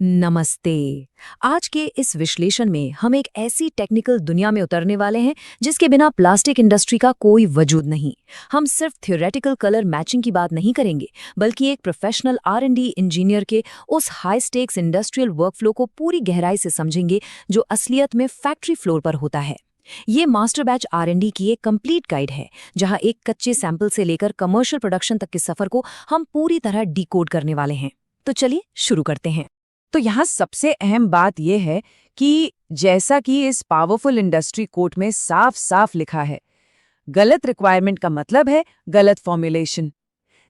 नमस्ते। आज के इस विश्लेषण में हम एक ऐसी टेक्निकल दुनिया में उतरने वाले हैं जिसके बिना प्लास्टिक इंडस्ट्री का कोई वजूद नहीं। हम सिर्फ थ्योरेटिकल कलर मैचिंग की बात नहीं करेंगे, बल्कि एक प्रोफेशनल R&D इंजीनियर के उस हाई स्टेक्स इंडस्ट्रियल वर्कफ्लो को पूरी गहराई से समझेंगे जो असलियत में फैक्ट्री फ्लोर पर होता है। ये मास्टर बैच R&D की एक कंप्लीट गाइड है, जहां एक कच्चे सैंपल से लेकर कमर्शियल प्रोडक्शन तक के सफर को हम पूरी तरह डिकोड करने वाले हैं। तो चलिए शुरू करते हैं। तो यहाँ सबसे अहम बात यह है कि जैसा कि इस पावरफुल इंडस्ट्री कोड में साफ साफ लिखा है, गलत रिक्वायरमेंट का मतलब है गलत फॉर्मुलेशन।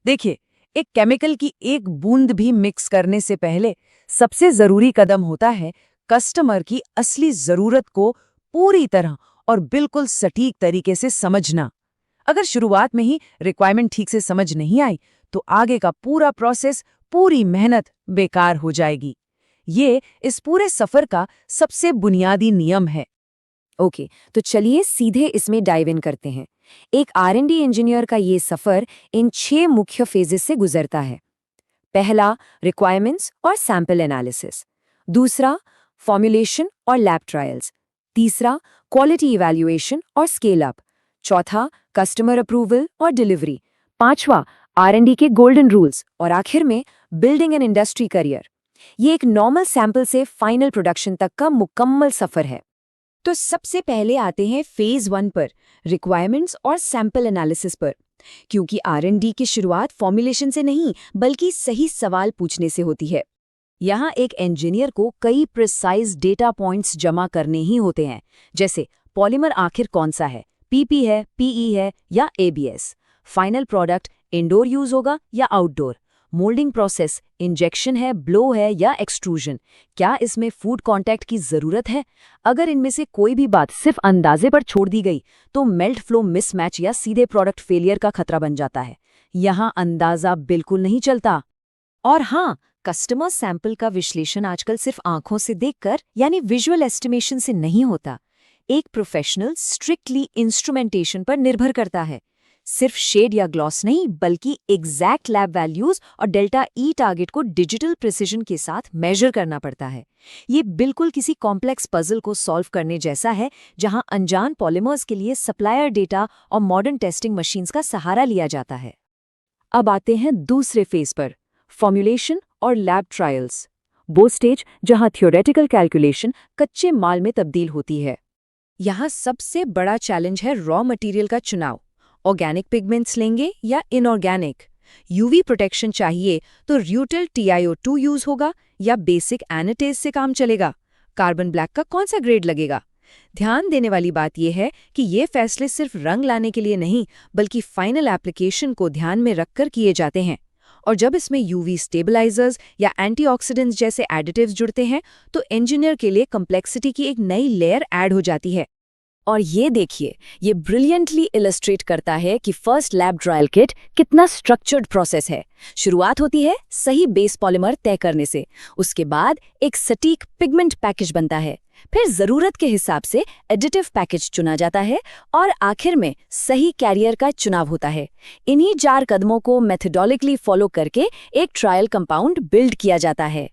देखिए, एक केमिकल की एक बूंद भी मिक्स करने से पहले सबसे जरूरी कदम होता है कस्टमर की असली जरूरत को पूरी तरह और बिल्कुल सटीक तरीके से समझना। अगर शुरुआत में ही रिक्वायरमेंट ठीक से समझ नहीं आई तो आगे का पूरा प्रोसेस, पूरी मेहनत बेकार हो जाएगी। ये इस पूरे सफर का सबसे बुनियादी नियम है। ओके, तो चलिए सीधे इसमें डाइव इन करते हैं। एक R&D इंजीनियर का ये सफर इन 6 मुख्य फेजेस से गुजरता है। पहला, रिक्वायरमेंट्स और सैंपल एनालिसिस। दूसरा, फॉर्मुलेशन और लैब ट्रायल्स। तीसरा, क्वालिटी इवैल्यूएशन और स्केल अप। चौथा, कस्टमर अप्रूवल और डिलीवरी। पांचवा, R&D के गोल्डन रूल्स। और आखिर में बिल्डिंग एन इंडस्ट्री करियर। ये एक नॉर्मल सैंपल से फाइनल प्रोडक्शन तक का मुकम्मल सफर है। तो सबसे पहले आते हैं फेज 1 पर, रिक्वायरमेंट्स और सैंपल एनालिसिस पर। क्योंकि R&D की शुरुआत फॉर्मुलेशन से नहीं, बल्कि सही सवाल पूछने से होती है। यहाँ एक इंजीनियर को कई प्रिसाइज डेटा पॉइंट्स जमा करने ही होते हैं, जैसे पॉलीमर आखिर कौन सा है, PP है, PE है या ABS। Final product indoor use होगा या आउटडोर। मोल्डिंग प्रोसेस इंजेक्शन है, ब्लो है या एक्सट्रूजन। क्या इसमें फूड कांटेक्ट की जरूरत है? अगर इनमें से कोई भी बात सिर्फ अंदाजे पर छोड़ दी गई तो मेल्ट फ्लो मिसमैच या सीधे प्रोडक्ट फेलियर का खतरा बन जाता है। यहाँ अंदाजा बिल्कुल नहीं चलता। और हाँ, कस्टमर सैंपल का विश्लेषण आजकल सिर्फ आंखों से देखकर यानी विजुअल एस्टिमेशन से नहीं होता। एक प्रोफेशनल स्ट्रिक्टली इंस्ट्रूमेंटेशन पर निर्भर करता है। सिर्फ शेड या ग्लॉस नहीं, बल्कि एग्जैक्ट लैब वैल्यूज और डेल्टा ई टारगेट को डिजिटल प्रिसिजन के साथ मेजर करना पड़ता है। ये बिल्कुल किसी कॉम्प्लेक्स पजल को सॉल्व करने जैसा है, जहां अनजान पॉलीमर्स के लिए सप्लायर डेटा और मॉडर्न टेस्टिंग मशीन्स का सहारा लिया जाता है। अब आते हैं दूसरे फेज पर, फॉर्मुलेशन और लैब ट्रायल्स। वो स्टेज जहां थ्योरेटिकल कैलकुलेशन कच्चे माल में तब्दील होती है। यहाँ सबसे बड़ा चैलेंज है रॉ मटेरियल का चुनाव। ऑर्गेनिक पिगमेंट्स लेंगे या इनऑर्गेनिक? यूवी प्रोटेक्शन चाहिए तो र्यूटिल TiO2 यूज होगा या बेसिक एनाटेज से काम चलेगा? कार्बन ब्लैक का कौन सा ग्रेड लगेगा? ध्यान देने वाली बात यह है कि ये फैसले सिर्फ रंग लाने के लिए नहीं, बल्कि फाइनल एप्लीकेशन को ध्यान में रखकर किए जाते हैं। और जब इसमें यूवी स्टेबलाइजर्स या एंटीऑक्सीडेंट्स जैसे एडिटिव्स जुड़ते हैं तो इंजीनियर के लिए कॉम्प्लेक्सिटी की एक नई लेयर ऐड हो जाती है। और ये देखिए, ये ब्रिलियंटली इलस्ट्रेट करता है कि फर्स्ट लैब ट्रायल किट कितना स्ट्रक्चर्ड प्रोसेस है। शुरुआत होती है सही बेस पॉलीमर तय करने से, उसके बाद एक सटीक पिगमेंट पैकेज बनता है, फिर जरूरत के हिसाब से एडिटिव पैकेज चुना जाता है और आखिर में सही कैरियर का चुनाव होता है। इन्हीं 4 कदमों को मेथोडोलिकली फॉलो करके एक ट्रायल कंपाउंड बिल्ड किया जाता है।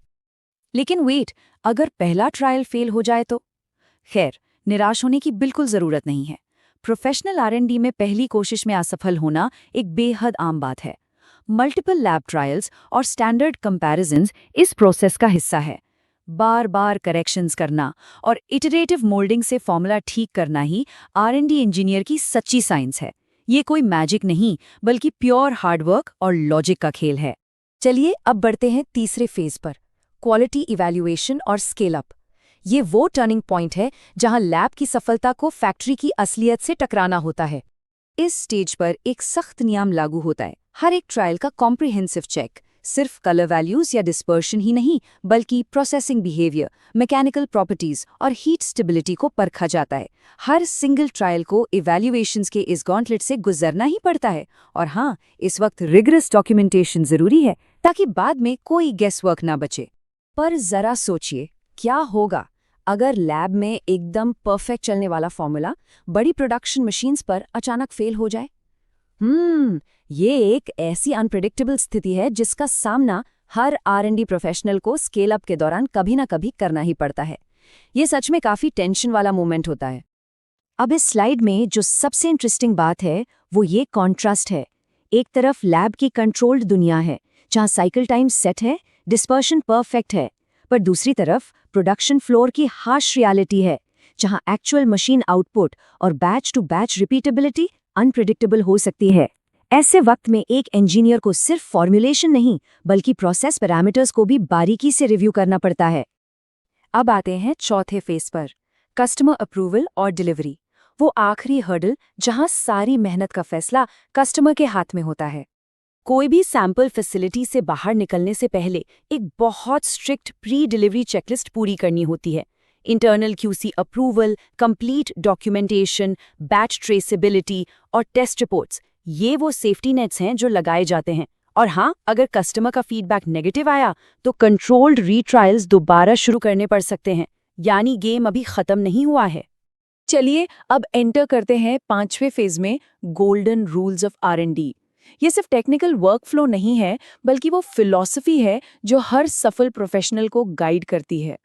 लेकिन वेट, अगर पहला ट्रायल फेल हो जाए तो? खैर, निराश होने की बिल्कुल जरूरत नहीं है। प्रोफेशनल R&D में पहली कोशिश में असफल होना एक बेहद आम बात है। मल्टीपल लैब ट्रायल्स और स्टैंडर्ड कंपैरिजन्स इस प्रोसेस का हिस्सा है। बार बार करेक्शंस करना और इटरेटिव मोल्डिंग से फॉर्मूला ठीक करना ही R&D इंजीनियर की सच्ची साइंस है। ये कोई मैजिक नहीं, बल्कि प्योर हार्डवर्क और लॉजिक का खेल है। चलिए अब बढ़ते हैं तीसरे फेज पर, क्वालिटी इवैल्यूएशन और स्केल अप। ये वो टर्निंग पॉइंट है जहां लैब की सफलता को फैक्ट्री की असलियत से टकराना होता है। इस स्टेज पर एक सख्त नियम लागू होता है। हर एक ट्रायल का कॉम्प्रिहेंसिव चेक सिर्फ कलर वैल्यूज या डिस्पर्शन ही नहीं, बल्कि प्रोसेसिंग बिहेवियर, मैकेनिकल प्रॉपर्टीज और हीट स्टेबिलिटी को परखा जाता है। हर सिंगल ट्रायल को इवैल्यूएशंस के इस गॉन्टलेट से गुजरना ही पड़ता है। और हाँ, इस वक्त रिगरस डॉक्यूमेंटेशन जरूरी है ताकि बाद में कोई गेसवर्क ना बचे। पर जरा सोचिए, क्या होगा अगर लैब में एकदम परफेक्ट चलने वाला फॉर्मूला बड़ी प्रोडक्शन मशीन्स पर अचानक फेल हो जाए? ये एक ऐसी अनप्रेडिक्टेबल स्थिति है जिसका सामना हर R&D प्रोफेशनल को स्केल अप के दौरान कभी ना कभी करना ही पड़ता है। ये सच में काफी टेंशन वाला मोमेंट होता है। अब इस स्लाइड में जो सबसे इंटरेस्टिंग बात है वो ये कॉन्ट्रास्ट है। एक तरफ लैब की कंट्रोल्ड दुनिया है जहां साइकिल टाइम सेट है, डिस्पर्शन परफेक्ट है, पर दूसरी तरफ प्रोडक्शन फ्लोर की हार्श रियलिटी है जहां एक्चुअल मशीन आउटपुट और batch to batch repeatability unpredictable हो सकती है। ऐसे वक्त में एक इंजीनियर को सिर्फ फॉर्मुलेशन नहीं बल्कि प्रोसेस पैरामीटर्स को भी बारीकी से रिव्यू करना पड़ता है। अब आते हैं चौथे फेज पर, कस्टमर अप्रूवल और डिलीवरी। वो आखिरी हर्डल जहां सारी मेहनत का फैसला कस्टमर के हाथ में होता है। कोई भी सैंपल फैसिलिटी से बाहर निकलने से पहले एक बहुत स्ट्रिक्ट प्री डिलीवरी चेकलिस्ट पूरी करनी होती है। Internal QC approval, complete documentation, batch traceability और टेस्ट रिपोर्ट्स, ये वो सेफ्टी नेट्स हैं जो लगाए जाते हैं। और हाँ, अगर कस्टमर का फीडबैक नेगेटिव आया तो कंट्रोल्ड रीट्रायल्स दोबारा शुरू करने पड़ सकते हैं, यानी गेम अभी खत्म नहीं हुआ है। चलिए अब एंटर करते हैं 5वें फेज में, गोल्डन रूल्स ऑफ R&D। ये सिर्फ टेक्निकल वर्कफ्लो नहीं है बल्कि वो फिलॉसफी है जो हर सफल प्रोफेशनल को गाइड करती है।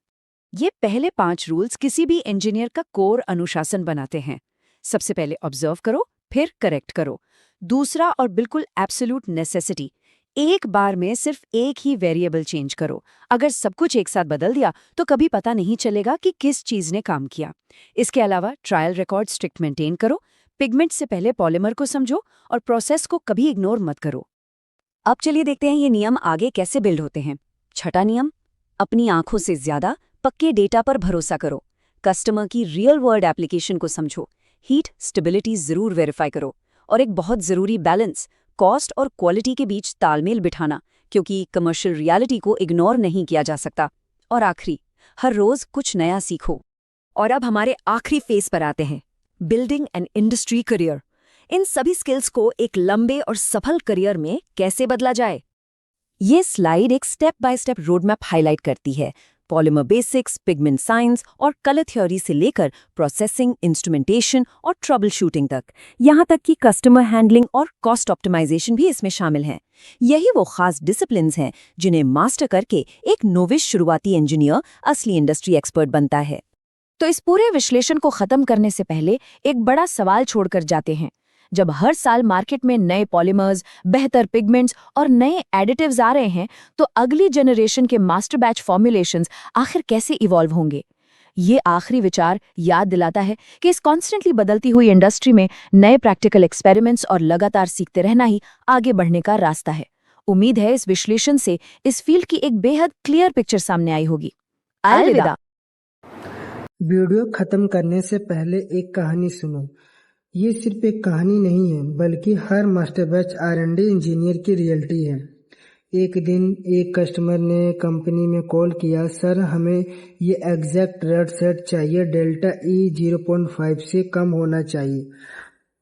ये पहले 5 रूल्स किसी भी इंजीनियर का कोर अनुशासन बनाते हैं। सबसे पहले ऑब्जर्व करो, फिर करेक्ट करो। दूसरा और बिल्कुल एब्सोल्यूट नेसेसिटी, एक बार में सिर्फ एक ही वेरिएबल चेंज करो। अगर सब कुछ एक साथ बदल दिया तो कभी पता नहीं चलेगा कि किस चीज ने काम किया। इसके अलावा ट्रायल रिकॉर्ड स्ट्रिक्ट मेंटेन करो, पिगमेंट से पहले पॉलीमर को समझो और प्रोसेस को कभी इग्नोर मत करो। अब चलिए देखते हैं ये नियम आगे कैसे बिल्ड होते हैं। छठा नियम, अपनी आंखों से ज्यादा पक्के डेटा पर भरोसा करो। कस्टमर की रियल वर्ल्ड एप्लीकेशन को समझो, हीट स्टेबिलिटी जरूर वेरीफाई करो। और एक बहुत जरूरी बैलेंस, कॉस्ट और क्वालिटी के बीच तालमेल बिठाना, क्योंकि कमर्शियल रियलिटी को इग्नोर नहीं किया जा सकता। और आखिरी, हर रोज कुछ नया सीखो। और अब हमारे आखिरी फेज पर आते हैं, बिल्डिंग एन इंडस्ट्री करियर। इन सभी स्किल्स को एक लंबे और सफल करियर में कैसे बदला जाए, ये स्लाइड एक step by step roadmap highlight करती है। पॉलीमर बेसिक्स, पिगमेंट साइंस और कलर थ्योरी से लेकर प्रोसेसिंग, इंस्ट्रूमेंटेशन और ट्रबल शूटिंग तक, यहाँ तक कि कस्टमर हैंडलिंग और कॉस्ट ऑप्टिमाइजेशन भी इसमें शामिल हैं। यही वो खास डिसिप्लिन्स हैं जिन्हें मास्टर करके एक नोविश शुरुआती इंजीनियर असली इंडस्ट्री एक्सपर्ट बनता है। तो इस पूरे विश्लेषण को खत्म करने से पहले एक बड़ा सवाल छोड़कर जाते हैं। जब हर साल मार्केट में नए पॉलीमर्स, बेहतर पिगमेंट्स और नए एडिटिव्स आ रहे हैं, तो अगली जनरेशन के मास्टर बैच फॉर्मुलेशंस आखिर कैसे इवॉल्व होंगे? ये आखिरी विचार याद दिलाता है कि इस कॉन्स्टेंटली बदलती हुई इंडस्ट्री में नए प्रैक्टिकल एक्सपेरिमेंट्स और लगातार सीखते रहना ही आगे बढ़ने का रास्ता है। उम्मीद है इस विश्लेषण से इस फील्ड की एक बेहद क्लियर पिक्चर सामने आई होगी। अलविदा। वीडियो खत्म करने से पहले एक कहानी सुनो। ये सिर्फ एक कहानी नहीं है बल्कि हर मास्टर बैच R&D इंजीनियर की रियलिटी है। एक दिन एक कस्टमर ने कंपनी में कॉल किया, सर हमें ये एग्जैक्ट रेड सेट चाहिए, डेल्टा E 0.5 से कम होना चाहिए,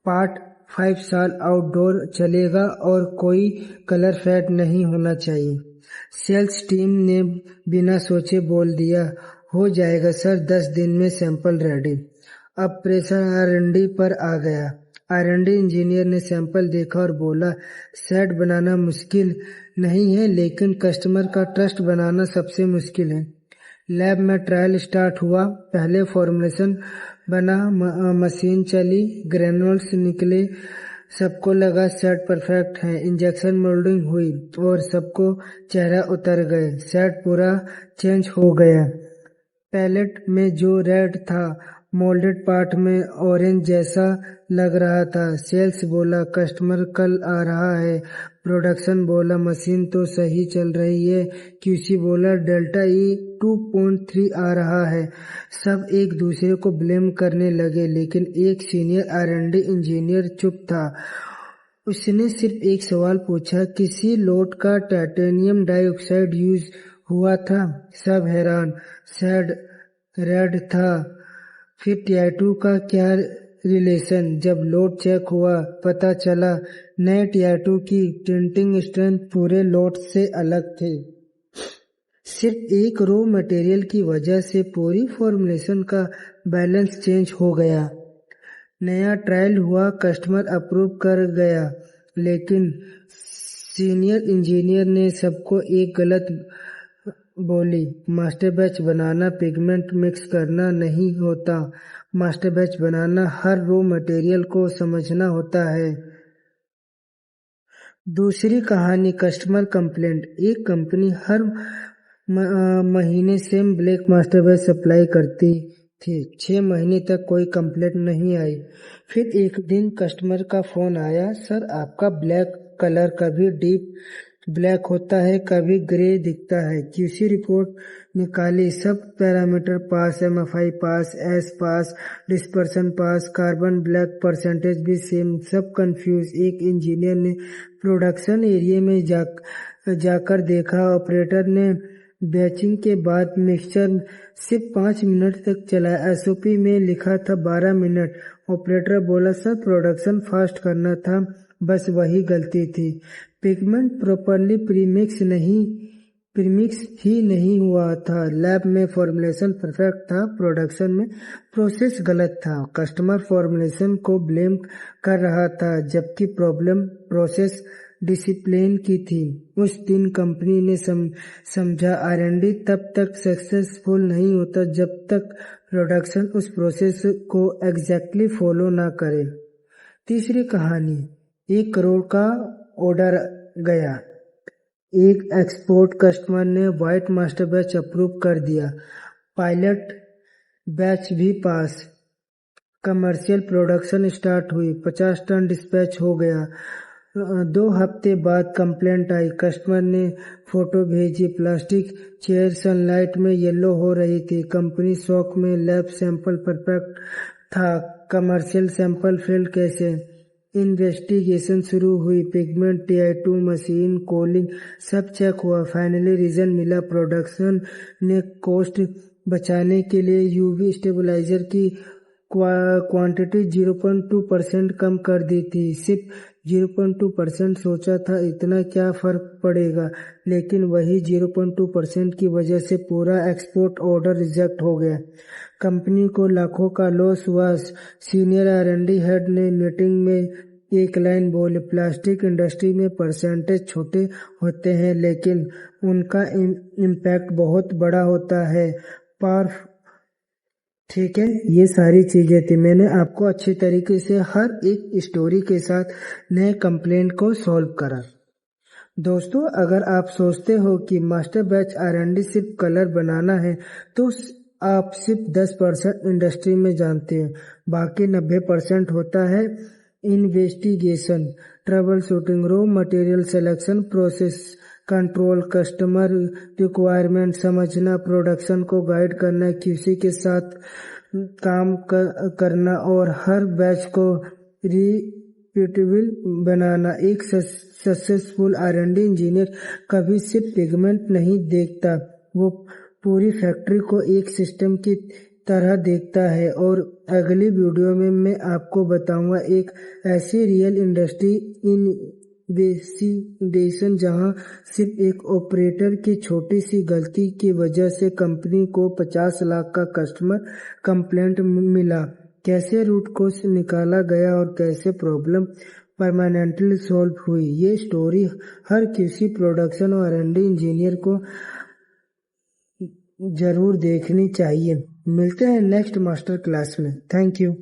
पार्ट 5 साल आउटडोर चलेगा और कोई कलर फेड नहीं होना चाहिए। सेल्स टीम ने बिना सोचे बोल दिया, हो जाएगा सर, 10 दिन में सैंपल रेडी। अब प्रेशर R&D पर आ गया। R&D इंजीनियर ने सैंपल देखा और बोला, सेट बनाना मुश्किल नहीं है लेकिन कस्टमर का ट्रस्ट बनाना सबसे मुश्किल है। लैब में ट्रायल स्टार्ट हुआ, पहले फॉर्मुलेशन बना, मशीन चली, ग्रेनुल्स निकले, सबको लगा सेट परफेक्ट है। इंजेक्शन मोल्डिंग हुई और सबको चेहरा उतर गए, सेट पूरा चेंज हो गया। पैलेट में जो रेड था मोल्डेड पार्ट में ऑरेंज जैसा लग रहा था। सेल्स बोला कस्टमर कल आ रहा है, प्रोडक्शन बोला मशीन तो सही चल रही है, QC बोला डेल्टा E 2.3 आ रहा है। सब एक दूसरे को ब्लेम करने लगे लेकिन एक सीनियर R&D इंजीनियर चुप था। उसने सिर्फ एक सवाल पूछा, किसी लोट का टाइटेनियम डाइऑक्साइड यूज हुआ था? सब हैरान, सेड रेड था, फिर TiO2 का क्या रिलेशन? जब लोड चेक हुआ पता चला नए TiO2 की टिंटिंग स्ट्रेंथ पूरे लोड से अलग थे। सिर्फ एक रॉ मटेरियल की वजह से पूरी फॉर्मुलेशन का बैलेंस चेंज हो गया। नया ट्रायल हुआ, कस्टमर अप्रूव कर गया लेकिन सीनियर इंजीनियर ने सबको एक गलत बोली, मास्टर बैच बनाना पिगमेंट मिक्स करना नहीं होता। मास्टर बैच बनाना हर रॉ मटेरियल को समझना होता है। दूसरी कहानी कस्टमर कंप्लेंट। एक कंपनी हर महीने same black master batch supply करती थी। 6 महीने तक कोई कंप्लेंट नहीं आई। फिर एक दिन कस्टमर का फोन आया, सर आपका ब्लैक कलर कभी डीप ब्लैक होता है, कभी ग्रे दिखता है। क्यूसी रिपोर्ट निकाली, सब पैरामीटर पास, एमएफआई पास, एस पास, डिस्पर्सन पास, कार्बन ब्लैक परसेंटेज भी सेम, सब कंफ्यूज। एक इंजीनियर ने प्रोडक्शन एरिया में जाकर देखा। ऑपरेटर ने बैचिंग के बाद मिक्सचर सिर्फ 5 मिनट तक चलाया। एसओपी में लिखा था 12 मिनट। ऑपरेटर बोला, सर प्रोडक्शन फास्ट करना था, बस वही गलती थी। पिगमेंट प्रॉपरली प्रीमिक्स ही नहीं हुआ था। लैब में फॉर्मुलेशन परफेक्ट था, प्रोडक्शन में प्रोसेस गलत था। कस्टमर फॉर्मुलेशन को ब्लेम कर रहा था, जबकि प्रॉब्लम प्रोसेस डिसिप्लिन की थी। उस दिन कंपनी ने समझा आर&डी तब तक सक्सेसफुल नहीं होता जब तक प्रोडक्शन उस प्रोसेस को एग्जैक्टली फॉलो ना करे। तीसरी कहानी, 1 करोड़ का ऑर्डर गया। एक एक्सपोर्ट कस्टमर ने व्हाइट मास्टर बैच अप्रूव कर दिया, पायलट बैच भी पास। कमर्शियल प्रोडक्शन स्टार्ट हुई, 50 टन डिस्पैच हो गया। 2 हफ्ते बाद कंप्लेंट आई। कस्टमर ने फोटो भेजी, प्लास्टिक चेयर सनलाइट में येलो हो रही थी। कंपनी शॉक में, लैब सैंपल परफेक्ट था, कमर्शियल सैंपल फेल कैसे? इन्वेस्टिगेशन शुरू हुई, पिगमेंट, TI2 मशीन, कूलिंग सब चेक हुआ। फाइनली रीजन मिला, प्रोडक्शन ने कॉस्ट बचाने के लिए यूवी स्टेबलाइजर की क्वांटिटी 0.2% कम कर दी थी। सिर्फ 0.2%। सोचा था इतना क्या फर्क पड़ेगा, लेकिन वही 0.2% की वजह से पूरा एक्सपोर्ट ऑर्डर रिजेक्ट हो गया। कंपनी को लाखों का लॉस हुआ। सीनियर आर&डी हेड ने मीटिंग में एक लाइन बोली, प्लास्टिक इंडस्ट्री में परसेंटेज छोटे होते हैं, लेकिन उनका इम्पैक्ट बहुत बड़ा होता है। ठीक है, ये सारी चीजें थी। मैंने आपको अच्छी तरीके से हर एक स्टोरी के साथ नए कंप्लेंट को सॉल्व करा। दोस्तों, अगर आप सोचते हो कि मास्टर बैच आर&डी सिर्फ कलर बनाना है, तो आप सिर्फ 10% इंडस्ट्री में जानते हैं। बाकी 90% होता है investigation, trouble shooting, raw material selection, process control, customer requirement समझना, प्रोडक्शन को गाइड करना, क्यूसी के साथ काम करना और हर बैच को रिपीटेबल बनाना। एक सक्सेसफुल आर&डी इंजीनियर कभी सिर्फ पिगमेंट नहीं देखता, वो पूरी फैक्ट्री को एक सिस्टम की तरह देखता है। और अगली वीडियो में मैं आपको बताऊंगा एक ऐसी रियल इंडस्ट्री इन्वेस्टिगेशन जहां सिर्फ एक ऑपरेटर की छोटी सी गलती की वजह से कंपनी को 50 लाख का कस्टमर कंप्लेंट मिला। कैसे रूट कॉज निकाला गया और कैसे प्रॉब्लम परमानेंटली सॉल्व हुई। ये स्टोरी हर किसी प्रोडक्शन और आर&डी इंजीनियर को जरूर देखनी चाहिए। मिलते हैं नेक्स्ट मास्टर क्लास में। Thank you.